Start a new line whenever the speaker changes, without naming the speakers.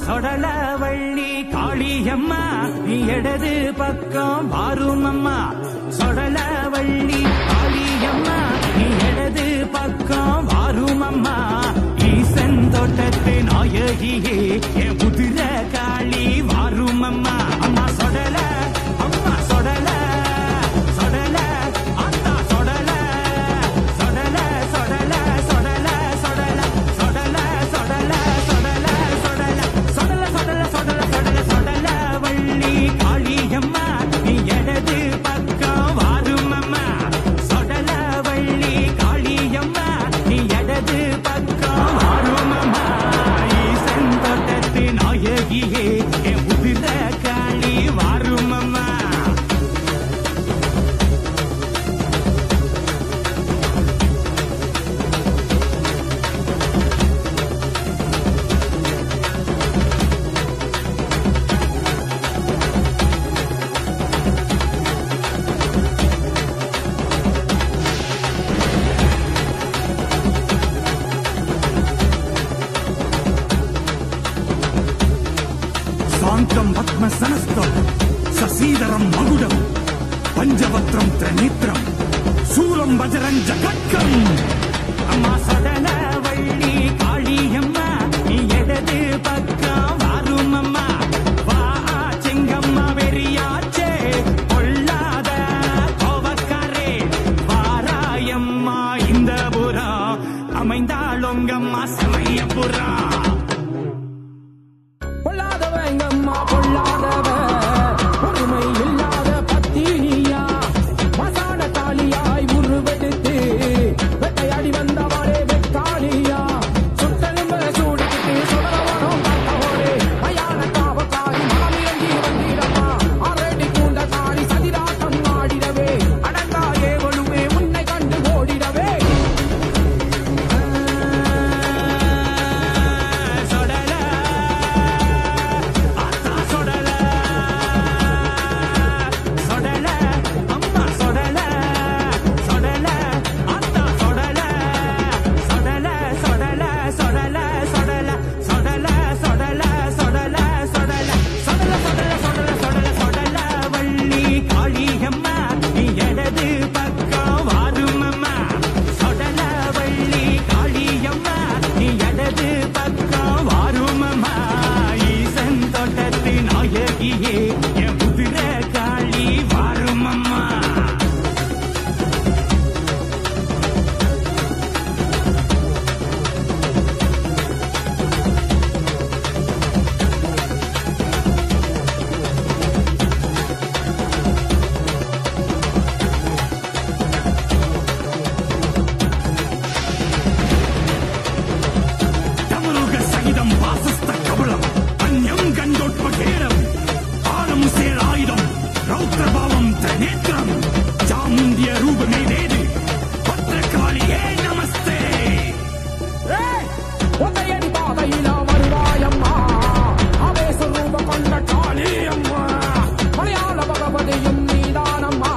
சொடலவள்ளி காளியம்மா நீ இடது பக்கம் வாரும் அம்மா. சொடலவள்ளி காளியம்மா நீ இடது பக்கம் வாரும் அம்மா. ஈசன் தோட்டத்து நாயகியே என் புதிர காளி வாரும் அம்மா. அம்மா சொடல அம்மா சொடல சொடல அத்தா சொடல சொடல சொடல சொடல சொடல சொடல சொடல சொடல சொடல சொடல சொடல சொடல சொடல வள்ளி காளியம்மா நீ இடது பக்கம் வாரும் அம்மா. சொடல வள்ளி காளியம்மா நீ இடது பக்கம் வாரும் அம்மா. ஈசன் தோட்டத்து நாயகியே என் புதிர காளி வாரும் அம்மா. சாந்தம் பத்மசனஸ்தம் சசீதரம் மகுடம் பஞ்சவத்ரம் திரநேத்திரம் சூலம் வஜரஞ்ச கட்கம். அம்மா சொடல வள்ளி காளியம்மா நீ இடது பக்கம் வாரும் அம்மா. வா செங்கம்மா வெறியாச்சே கொள்ளாத கோவக்காரே வாராயம்மா. இந்த புறம் அமைந்தாளொங்கம்மா சமயபுரா.
பொல்லாதவங்கம்மா பொல்லாதவ பொறுமை இல்லாத பத்தினியா. மசான காளியாய் உருவெடுத்து வெட்டையாடி வந்தவளே வெக்காளியா. சுட்டெலும்ப சூடிக்கிட்டு சுடரவனும் பார்த்தவளே மயான காவக்காரி மாமியங்கி வந்திடம்மா. அரடி கூண்ட காளி சதிராட்டம் ஆடிடவே அடங்காயே ஒழுவே உன்னை கண்டு ஓடிடவே. என் புதிர காளி வாரும் அம்மா. தமிழக சகிதம் வாசஸ்த கபலம் அந்யம் கண்டோட்பகேரம் ஆனம் சேராயுதம் ரௌத்ரபாவம் திரநேத்திரம் சாமுண்டிய ரூபமே வேது பத்ரகாளியே நமஸ்தே. ஒத்தையடி பாதையில வருவாயம்மா. அவேச ரூப கொண்ட காளியம்மா. மலையாள பகவதியும் நீதானம்மா.